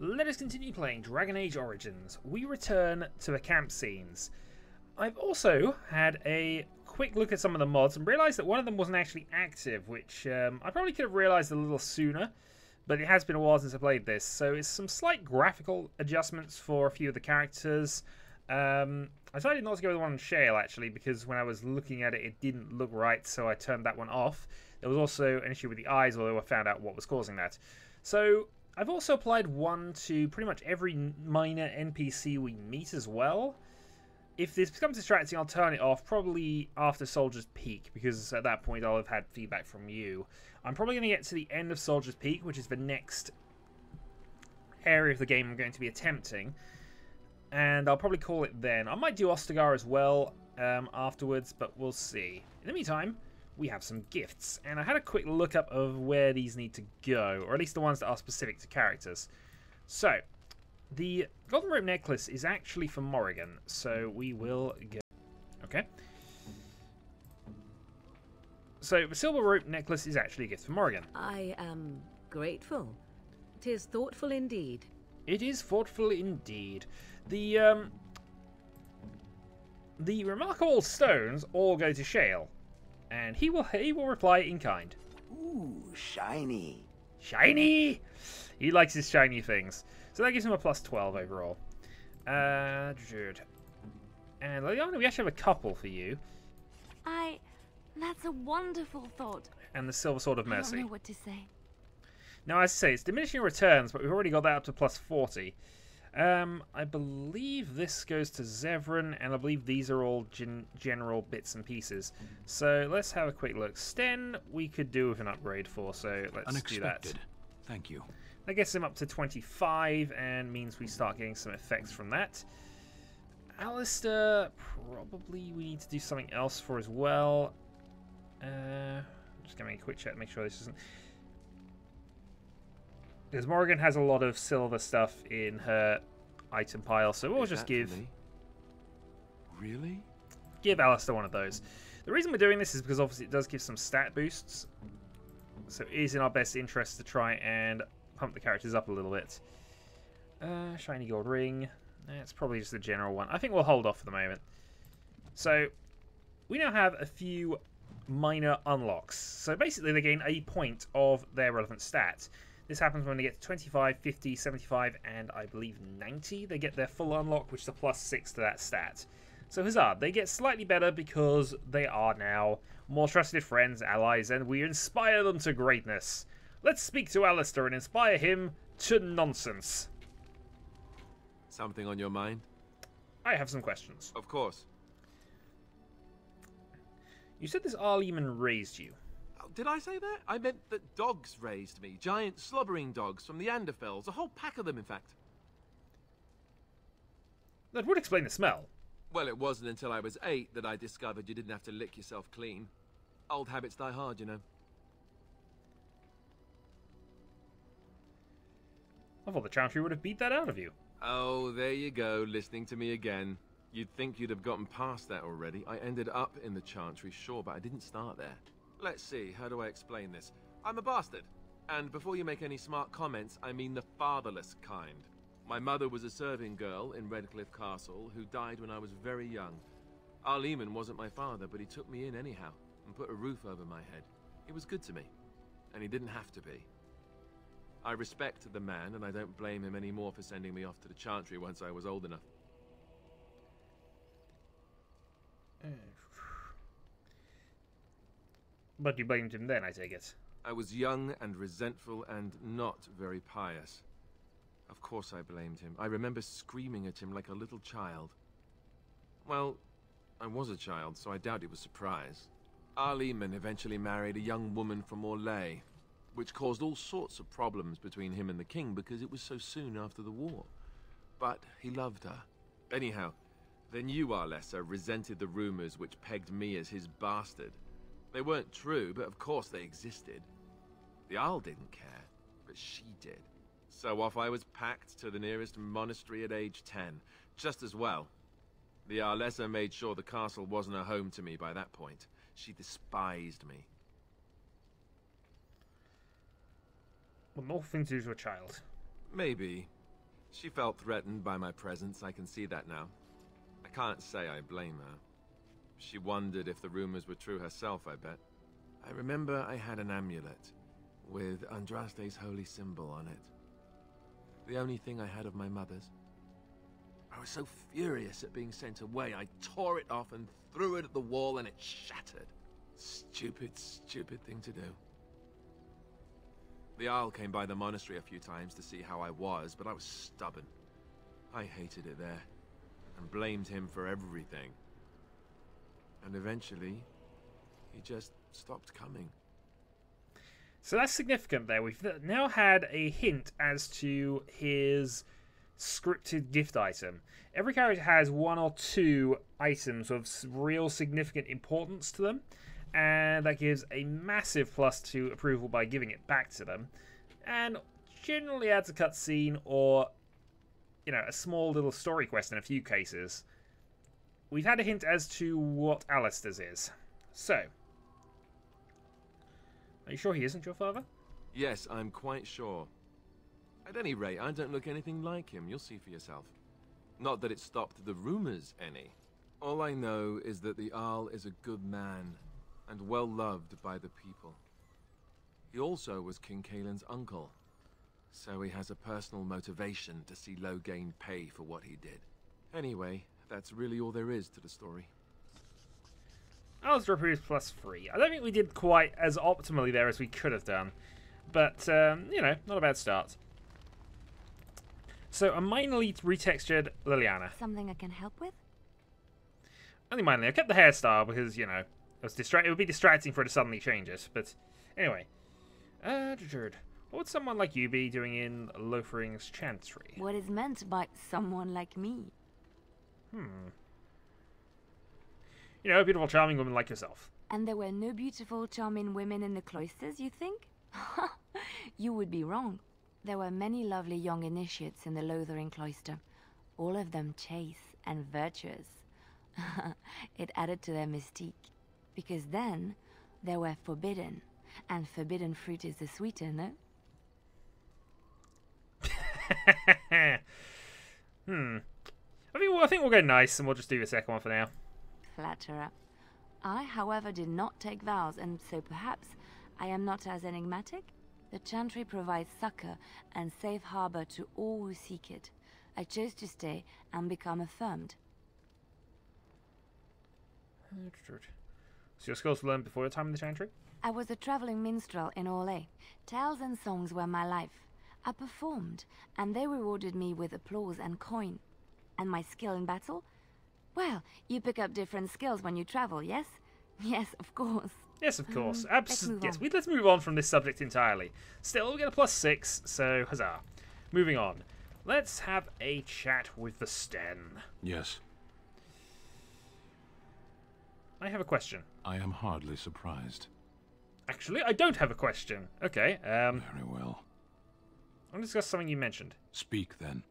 Let us continue playing Dragon Age Origins. We return to the camp scenes. I've also had a quick look at some of the mods and realised that one of them wasn't actually active, which I probably could have realised a little sooner, but it has been a while since I played this. So it's some slight graphical adjustments for a few of the characters. I decided not to go with the one on Shale, actually, because when I was looking at it, it didn't look right, so I turned that one off. There was also an issue with the eyes, although I found out what was causing that. So I've also applied one to pretty much every minor NPC we meet as well. If this becomes distracting, I'll turn it off, probably after Soldier's Peak, because at that point I'll have had feedback from you. I'm probably going to get to the end of Soldier's Peak, which is the next area of the game I'm going to be attempting, and I'll probably call it then. I might do Ostagar as well afterwards, but we'll see. In the meantime, we have some gifts, and I had a quick look up of where these need to go, or at least the ones that are specific to characters. So, the Golden Rope Necklace is actually for Morrigan, so we will go... Okay. So, the Silver Rope Necklace is actually a gift for Morrigan. I am grateful. 'Tis thoughtful indeed. It is thoughtful indeed. The remarkable stones all go to Shale, and he will reply in kind. Ooh, shiny. Shiny! He likes his shiny things. So that gives him a plus 12 overall. And Liliana, we actually have a couple for you. That's a wonderful thought. And the Silver Sword of Mercy. I don't know what to say. Now, as I say, it's diminishing returns, but we've already got that up to plus 40. I believe this goes to Zevran, and I believe these are all general bits and pieces. So let's have a quick look. Sten, we could do with an upgrade for, so let's do that. Thank you. That gets him up to 25, and means we start getting some effects from that. Alistair, probably we need to do something else for as well. Just gonna make a quick check to make sure this isn't... Because Morrigan has a lot of silver stuff in her item pile, so we'll just give... Really? Give Alistair one of those. The reason we're doing this is because obviously it does give some stat boosts. So it is in our best interest to try and pump the characters up a little bit. Shiny gold ring. It's probably just the general one. I think we'll hold off for the moment. So we now have a few minor unlocks. So basically they gain a point of their relevant stat. This happens when they get to 25, 50, 75, and I believe 90. They get their full unlock, which is a plus 6 to that stat. So huzzah, they get slightly better because they are now more trusted friends, allies, and we inspire them to greatness. Let's speak to Alistair and inspire him to nonsense. Something on your mind? I have some questions. Of course. You said this Archdemon raised you. Oh, did I say that? I meant that dogs raised me. Giant slobbering dogs from the Anderfells. A whole pack of them, in fact. That would explain the smell. Well, it wasn't until I was 8 that I discovered you didn't have to lick yourself clean. Old habits die hard, you know. I thought the Chantry would have beat that out of you. Oh, there you go, listening to me again. You'd think you'd have gotten past that already. I ended up in the Chantry, sure, but I didn't start there. Let's see, how do I explain this? I'm a bastard. And before you make any smart comments, I mean the fatherless kind. My mother was a serving girl in Redcliffe Castle who died when I was very young. Archdemon wasn't my father, but he took me in anyhow and put a roof over my head. He was good to me, and he didn't have to be. I respect the man, and I don't blame him anymore for sending me off to the Chantry once I was old enough. But you blamed him then, I take it. I was young and resentful and not very pious. Of course I blamed him. I remember screaming at him like a little child. Well, I was a child, so I doubt he was surprised. Archdemon eventually married a young woman from Orlais, which caused all sorts of problems between him and the king because it was so soon after the war. But he loved her. Anyhow, the new Arlessa resented the rumors which pegged me as his bastard. They weren't true, but of course they existed. The Arl didn't care, but she did. So off I was packed to the nearest monastery at age 10, just as well. The Arlessa made sure the castle wasn't a home to me by that point. She despised me. Well, more things to do to a child. Maybe. She felt threatened by my presence, I can see that now. I can't say I blame her. She wondered if the rumors were true herself, I bet. I remember I had an amulet with Andraste's holy symbol on it. The only thing I had of my mother's. I was so furious at being sent away, I tore it off and threw it at the wall and it shattered. Stupid, stupid thing to do. The Arl came by the monastery a few times to see how I was, but I was stubborn. I hated it there, and blamed him for everything. And eventually, he just stopped coming. So that's significant there. We've now had a hint as to his scripted gift item. Every character has one or two items of real significant importance to them, and that gives a massive plus to approval by giving it back to them, and generally adds a cutscene or, you know, a small little story quest in a few cases. We've had a hint as to what Alistair's is. So, are you sure he isn't your father? Yes, I'm quite sure. At any rate, I don't look anything like him. You'll see for yourself. Not that it stopped the rumors any. All I know is that the Arl is a good man, and well loved by the people. He also was King Kaelin's uncle, so he has a personal motivation to see Loghain pay for what he did. Anyway, that's really all there is to the story. Alistair approves +3. I don't think we did quite as optimally there as we could have done, but, you know, not a bad start. So, a minorly retextured Liliana. Something I can help with? Only minorly. I kept the hairstyle because, you know, it would be distracting for it to suddenly change it. But anyway, what would someone like you be doing in Lothering's Chantry? What is meant by someone like me? You know, a beautiful, charming woman like yourself. And there were no beautiful, charming women in the cloisters, you think? You would be wrong. There were many lovely young initiates in the Lothering cloister, all of them chaste and virtuous. It added to their mystique. Because then, they were forbidden. And forbidden fruit is the sweeter, no? I think we'll go nice, and we'll just do the second one for now. Flatterer. I, however, did not take vows, and so perhaps I am not as enigmatic? The Chantry provides succor and safe harbor to all who seek it. I chose to stay and become affirmed. So your skills were learned before your time in the Chantry? I was a traveling minstrel in Orlais. Tales and songs were my life. I performed, and they rewarded me with applause and coin. And my skill in battle? Well, you pick up different skills when you travel, yes? Yes, of course. Yes, of course. Let's Let's move on from this subject entirely. Still, we get a +6, so huzzah. Moving on. Let's have a chat with the Sten. Yes. I have a question. I am hardly surprised. Actually, I don't have a question. Okay, Very well. I'll discuss something you mentioned. Speak, then.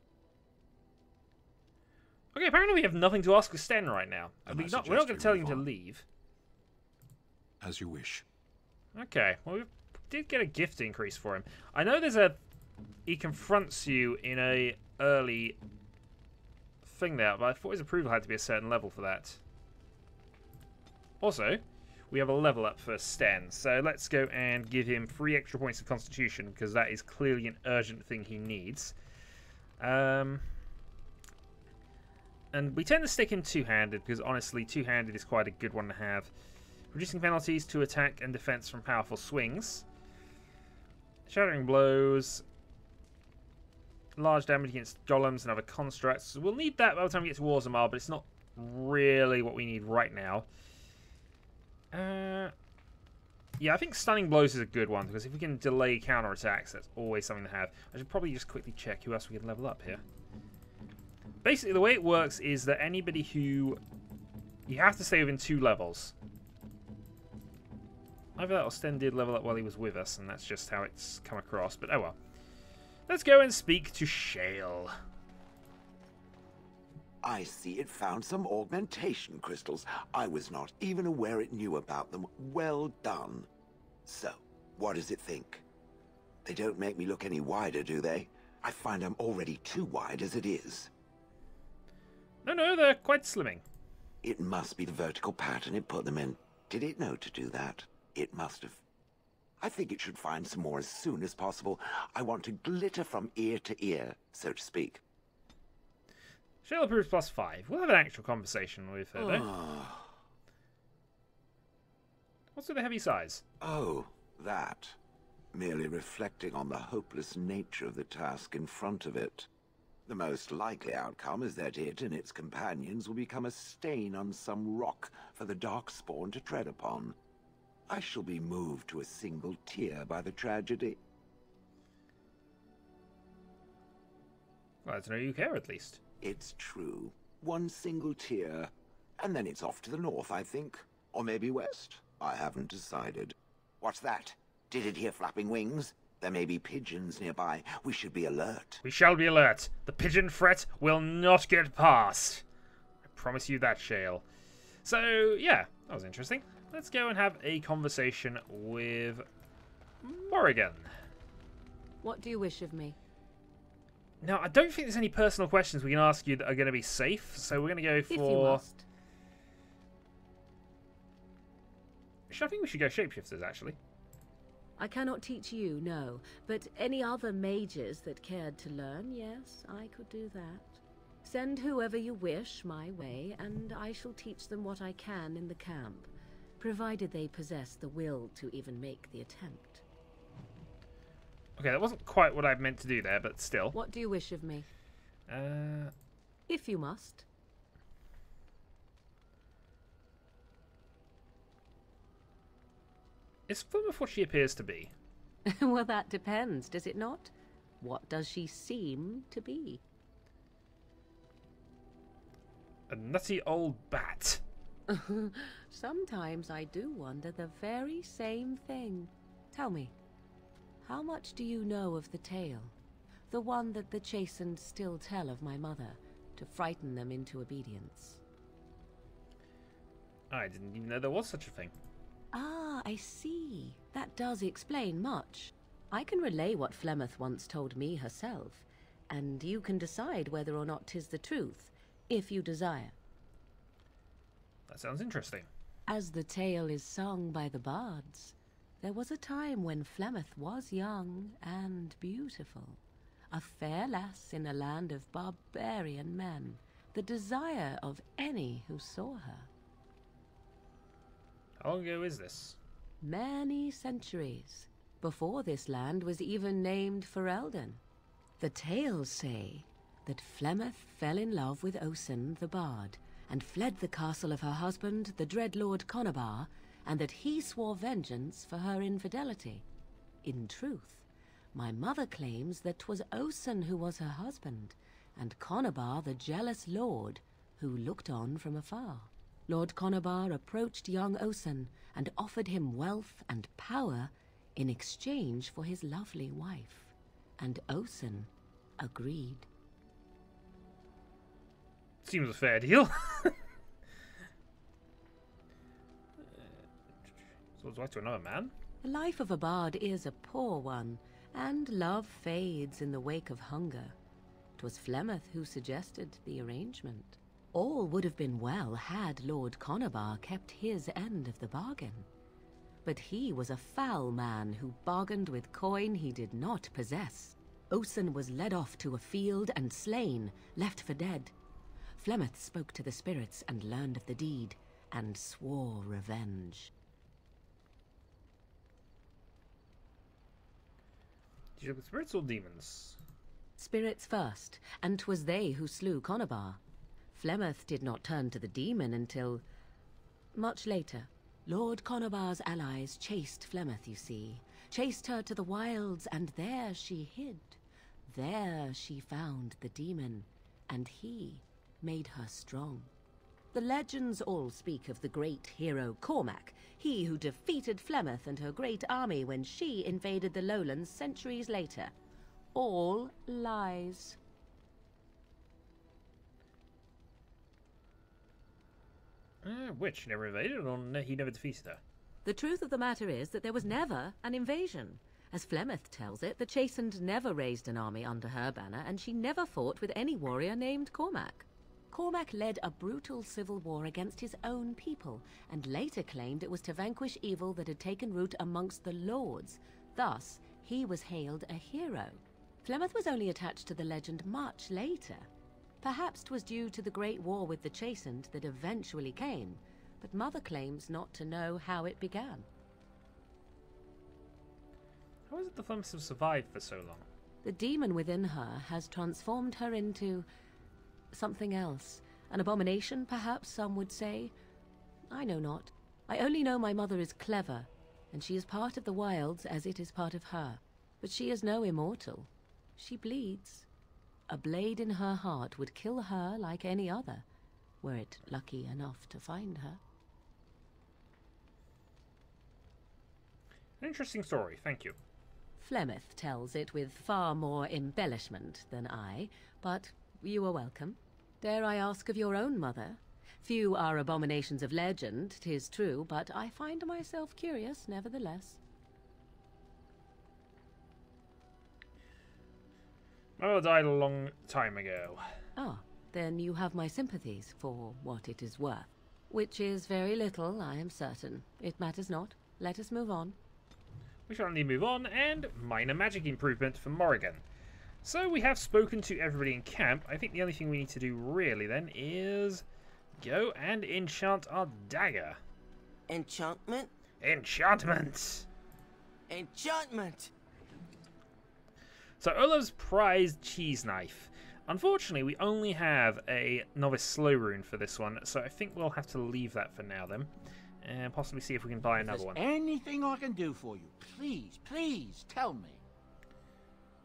Okay, apparently we have nothing to ask the Sten right now. Then We're not suggest going to we tell him move to on. leave. As you wish. Okay, well, we did get a gift increase for him. I know he confronts you in a early thing there, but I thought his approval had to be a certain level for that. Also, we have a level up for Sten, so let's go and give him 3 extra points of Constitution, because that is clearly an urgent thing he needs. And we tend to stick him two-handed, because honestly, two-handed is quite a good one to have. Reducing penalties to attack and defense from powerful swings. Shattering blows. Large damage against golems and other constructs. We'll need that by the time we get to Warzamar, but it's not really what we need right now. Yeah, I think stunning blows is a good one, because if we can delay counterattacks, that's always something to have. I should probably just quickly check who else we can level up here. Basically, the way it works is that anybody who... You have to stay within 2 levels. Either that or Sten did level up while he was with us, and that's just how it's come across, but oh well. Let's go and speak to Shale. I see it found some augmentation crystals. I was not even aware it knew about them. Well done. So, what does it think? They don't make me look any wider, do they? I find I'm already too wide as it is. No, they're quite slimming. It must be the vertical pattern it put them in. Did it know to do that? It must have. I think it should find some more as soon as possible. I want to glitter from ear to ear, so to speak. Shale approves +5. We'll have an actual conversation with her, though. What's with the heavy sighs? Oh, that. Merely reflecting on the hopeless nature of the task in front of it. The most likely outcome is that it and its companions will become a stain on some rock for the darkspawn to tread upon. I shall be moved to a single tear by the tragedy. Well, that's no you care, at least. It's true. One single tear, and then it's off to the north, I think. Or maybe west. I haven't decided. What's that? Did it hear flapping wings? There may be pigeons nearby. We should be alert. We shall be alert. The pigeon threat will not get past. I promise you that, Shale. So, yeah, that was interesting. Let's go and have a conversation with Morrigan. What do you wish of me? Now, I don't think there's any personal questions we can ask you that are going to be safe, so we're going to go for... If you must. I think we should go shapeshifters, actually. I cannot teach you, no. But any other mages that cared to learn, yes, I could do that. Send whoever you wish my way, and I shall teach them what I can in the camp, provided they possess the will to even make the attempt. Okay, that wasn't quite what I meant to do there, but still. What do you wish of me? Uh... If you must. Is Plymouth what she appears to be? Well, that depends, does it not? What does she seem to be? A nutty old bat. Sometimes I do wonder the very same thing. Tell me, how much do you know of the tale? The one that the chastened still tell of my mother, to frighten them into obedience. I didn't even know there was such a thing. Ah, I see. That does explain much. I can relay what Flemeth once told me herself, and you can decide whether or not 'tis the truth, if you desire. That sounds interesting. As the tale is sung by the bards, there was a time when Flemeth was young and beautiful, a fair lass in a land of barbarian men, the desire of any who saw her. How long ago is this? Many centuries, before this land was even named Ferelden. The tales say that Flemeth fell in love with Osen the bard, and fled the castle of her husband, the dread Lord Conabar, and that he swore vengeance for her infidelity. In truth, my mother claims that 'twas Osen who was her husband, and Conabar the jealous lord who looked on from afar. Lord Conabar approached young Osen and offered him wealth and power in exchange for his lovely wife, and Osen agreed. Seems a fair deal. So it's wife to another man? The life of a bard is a poor one, and love fades in the wake of hunger. 'Twas Flemeth who suggested the arrangement. All would have been well had Lord Conabar kept his end of the bargain. But he was a foul man who bargained with coin he did not possess. Osen was led off to a field and slain, left for dead. Flemeth spoke to the spirits and learned of the deed, and swore revenge. Did you look at spirits or demons? Spirits first, and 'twas they who slew Conabar. Flemeth did not turn to the demon until much later. Lord Conabar's allies chased Flemeth, you see. Chased her to the wilds, and there she hid. There she found the demon, and he made her strong. The legends all speak of the great hero Cormac, he who defeated Flemeth and her great army when she invaded the lowlands centuries later. All lies. Which never invaded, or he never defeated her? The truth of the matter is that there was never an invasion. As Flemeth tells it, the Chastened never raised an army under her banner, and she never fought with any warrior named Cormac. Cormac led a brutal civil war against his own people, and later claimed it was to vanquish evil that had taken root amongst the lords. Thus, he was hailed a hero. Flemeth was only attached to the legend much later. Perhaps 'twas due to the Great War with the Chastened that eventually came, but Mother claims not to know how it began. How is it the Flemeths have survived for so long? The demon within her has transformed her into something else. An abomination, perhaps some would say. I know not. I only know my mother is clever, and she is part of the wilds as it is part of her. But she is no immortal. She bleeds. A blade in her heart would kill her like any other, were it lucky enough to find her. An interesting story, thank you. Flemeth tells it with far more embellishment than I, but you are welcome. Dare I ask of your own mother? Few are abominations of legend, 'tis true, but I find myself curious nevertheless. My mother died a long time ago. Ah, then you have my sympathies for what it is worth. Which is very little, I am certain. It matters not. Let us move on. We shall only move on, and minor magic improvement for Morrigan. So we have spoken to everybody in camp. I think the only thing we need to do really then is go and enchant our dagger. Enchantment? Enchantment! Enchantment! So Olaf's prized cheese knife. Unfortunately, we only have a novice slow rune for this one, so I think we'll have to leave that for now then. And possibly see if we can buy another one. Anything I can do for you, please, please tell me.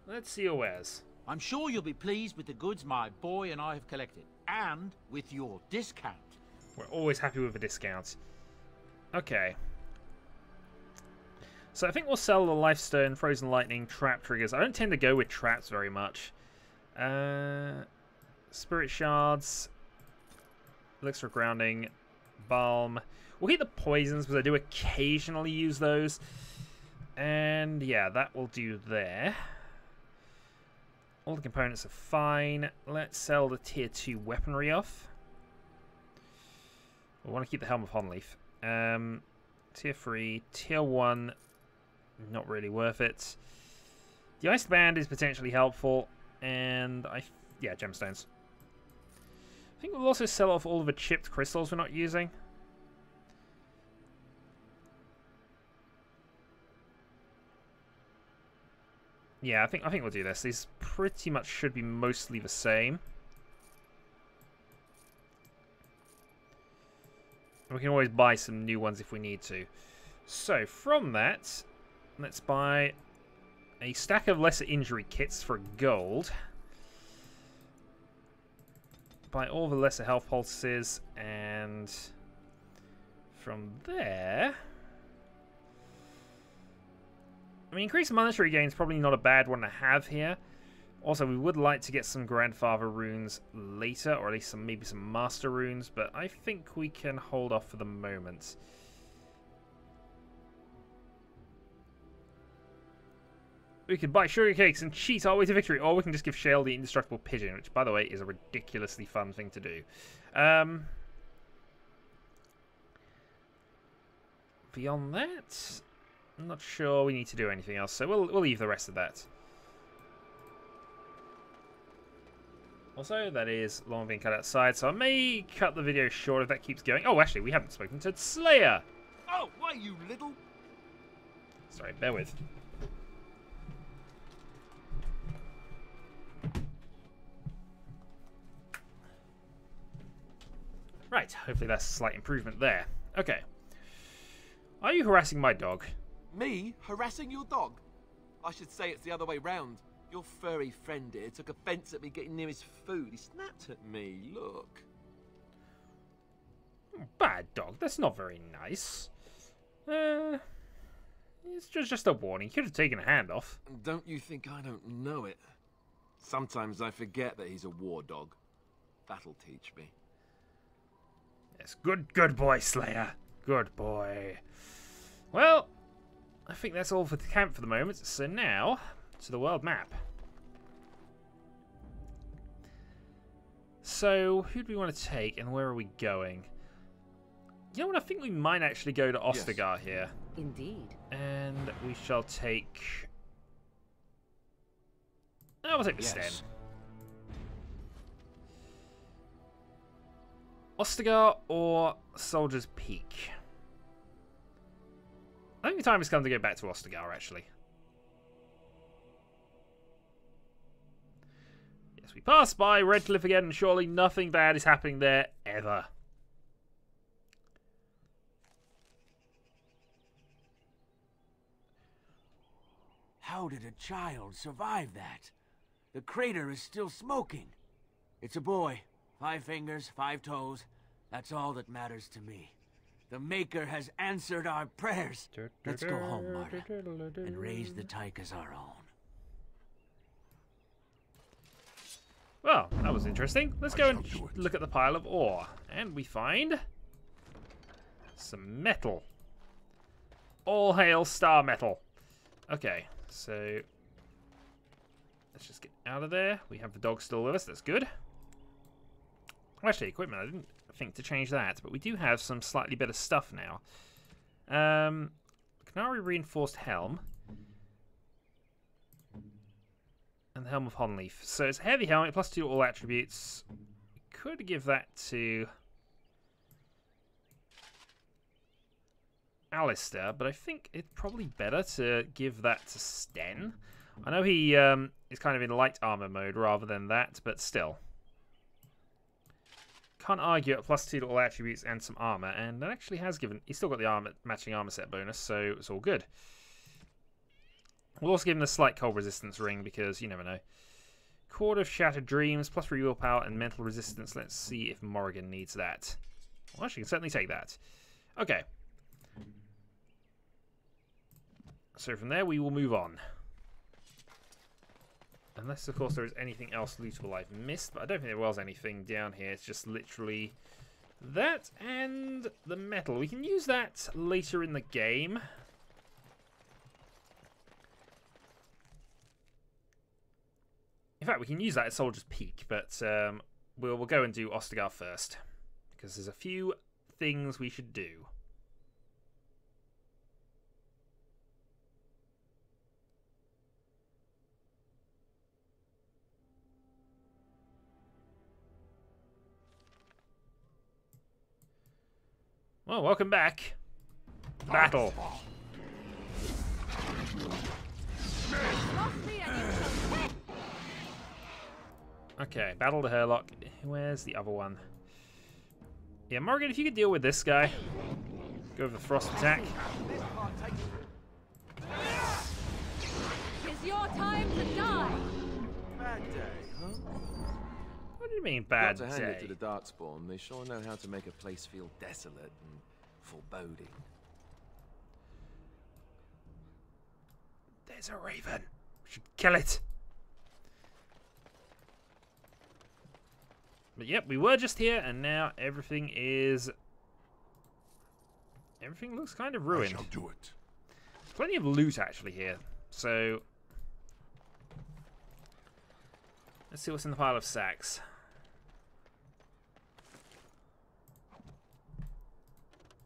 Let's see your wares. I'm sure you'll be pleased with the goods my boy and I have collected, and with your discount. We're always happy with a discount. Okay. So I think we'll sell the Lifestone, Frozen Lightning, Trap Triggers. I don't tend to go with traps very much. Spirit Shards, Elixir of Grounding, Balm. We'll keep the Poisons because I do occasionally use those. And yeah, that will do there. All the components are fine. Let's sell the tier 2 weaponry off. We want to keep the Helm of Honleaf. Tier 3, tier 1, not really worth it. The Ice Band is potentially helpful, and yeah, gemstones. I think we'll also sell off all of the chipped crystals we're not using. Yeah, I think we'll do this. These pretty much should be mostly the same. We can always buy some new ones if we need to. So, from that, let's buy a stack of lesser injury kits for gold. Buy all the lesser health pulses, and from there... I mean, increased monetary gain is probably not a bad one to have here. Also, we would like to get some Grandfather runes later, or at least maybe some Master runes, but I think we can hold off for the moment. We can buy sugar cakes and cheat our way to victory, or we can just give Shale the indestructible pigeon, which, by the way, is a ridiculously fun thing to do. Beyond that, I'm not sure we need to do anything else, so we'll leave the rest of that. Also, that is long being cut outside, so I may cut the video short if that keeps going. Oh, actually, we haven't spoken to Slayer! Oh, why, you little... Sorry, bear with. Right, hopefully that's a slight improvement there. Okay. Are you harassing my dog? Me? Harassing your dog? I should say it's the other way round. Your furry friend here took offence at me getting near his food. He snapped at me, look. Bad dog, that's not very nice. It's just a warning. You could have taken a hand off. Don't you think I don't know it? Sometimes I forget that he's a war dog. That'll teach me. Yes, good boy, Slayer. Good boy. Well, I think that's all for the camp for the moment. So now, to the world map. So, who do we want to take and where are we going? You know what? I think we might actually go to Ostagar here. Indeed. And we shall take... Oh, we'll take the Sten. Ostagar or Soldier's Peak? I think the time has come to go back to Ostagar, actually. Yes, we pass by Redcliffe again, and surely nothing bad is happening there, ever. How did a child survive that? The crater is still smoking. It's a boy. 5 fingers, 5 toes. That's all that matters to me. The Maker has answered our prayers. Let's go home, Marta, and raise the Tyke as our own. Well, that was interesting. Let's go and look at the pile of ore. And we find... some metal. All hail star metal. Okay, so... let's just get out of there. We have the dog still with us. That's good. Actually, equipment. I didn't think to change that, but we do have some slightly better stuff now. Canary reinforced helm. And the helm of Honleaf. So it's a heavy helmet, +2 to all attributes. Could give that to Alistair, but I think it's probably better to give that to Sten. I know he is kind of in light armor mode rather than that, but still. Can't argue at +2 to all attributes and some armor, and that actually has given... he's still got the armor matching armor set bonus, so it's all good. We'll also give him the slight cold resistance ring, because you never know. Cord of Shattered Dreams, +3 willpower and mental resistance. Let's see if Morrigan needs that. Well, she can certainly take that. Okay. So from there, we will move on. Unless, of course, there is anything else lootable I've missed. But I don't think there was anything down here. It's just literally that and the metal. We can use that later in the game. In fact, we can use that at Soldier's Peak. But we'll go and do Ostagar first. Because there's a few things we should do. Well, welcome back. Battle. Okay, battle the Herlock. Where's the other one? Yeah, Morgan, if you could deal with this guy. Go with the frost attack. It's your time to die. Bad day, huh? What do you mean, bad Got to hand it day? to the darkspawn. They sure know how to make a place feel desolate and foreboding. There's a raven. We should kill it. But yep, we were just here, and now everything is... everything looks kind of ruined. I shall do it. Plenty of loot, actually, here. So... let's see what's in the pile of sacks.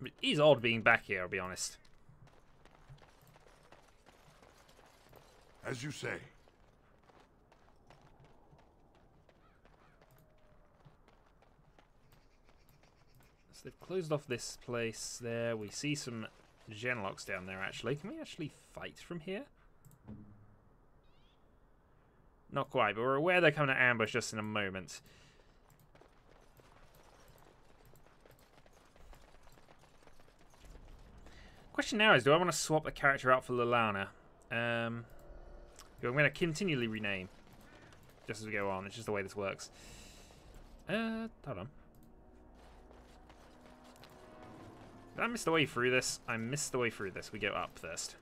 It is odd being back here, I'll be honest. As you say. So they've closed off this place there. We see some genlocks down there, actually. Can we actually fight from here? Not quite, but we're aware they're coming to ambush us in a moment. Question now is, do I want to swap the character out for Lilana? I'm going to continually rename. Just as we go on. It's just the way this works. Hold on. Did I miss the way through this? I missed the way through this. We go up first.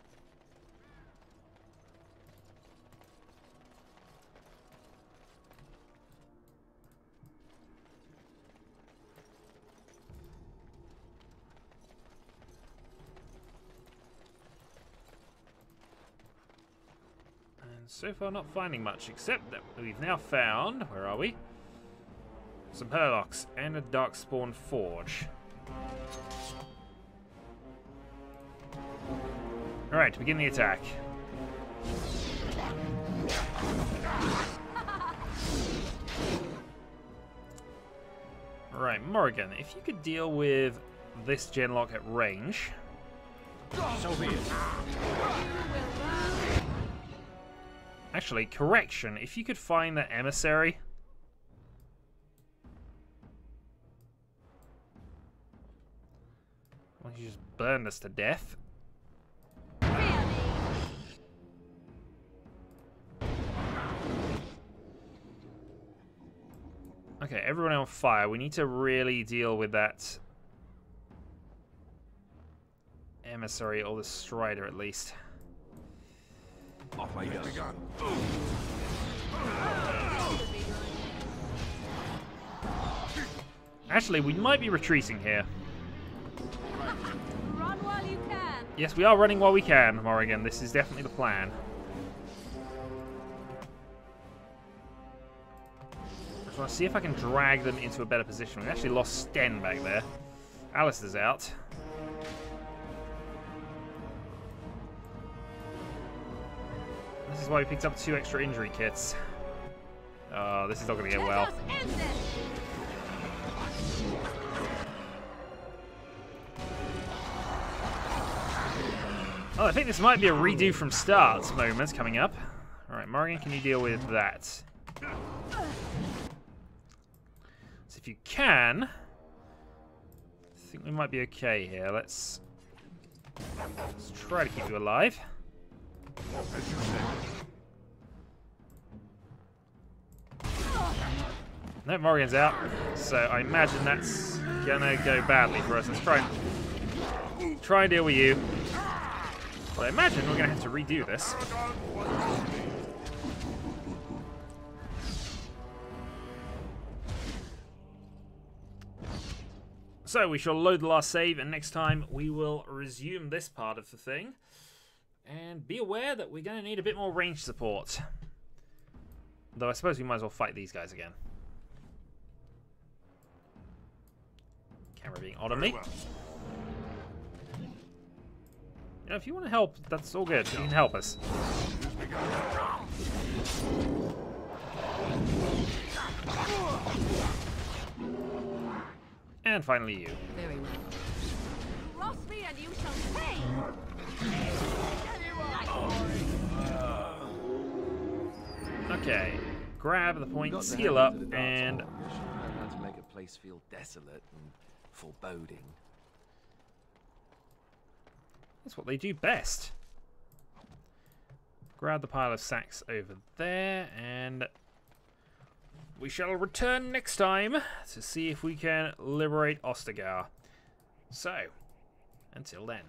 So far not finding much, except that we've now found, where are we? Some Hurlocks and a darkspawn forge. Alright, to begin the attack. Right, Morrigan, if you could deal with this genlock at range. So be it. Actually, correction, if you could find the emissary. Well, you just burned us to death. Okay, everyone on fire. We need to really deal with that emissary or the strider at least. Off I go. Actually, we might be retreating here. Run while you can. Yes, we are running while we can, Morrigan. This is definitely the plan. I just want to see if I can drag them into a better position. We actually lost Sten back there. Alistair's out. This is why we picked up 2 extra injury kits. Oh, this is not going to get well. Oh, I think this might be a redo from start moment coming up. Alright, Morrigan, can you deal with that? So if you can, I think we might be okay here. Let's try to keep you alive. No, Morrigan's out, so I imagine that's gonna go badly for us. Let's try and deal with you. But I imagine we're gonna have to redo this. So we shall load the last save, and next time we will resume this part of the thing. And be aware that we're going to need a bit more range support. Though I suppose we might as well fight these guys again. Camera being odd on me. You know, if you want to help, that's all good. You can help us. And finally you. Very well. Cross me and you shall pay. Okay, grab the points, heal up, and How to make a place feel desolate and foreboding. that's what they do best. Grab the pile of sacks over there, and we shall return next time to see if we can liberate Ostagar. So, until then.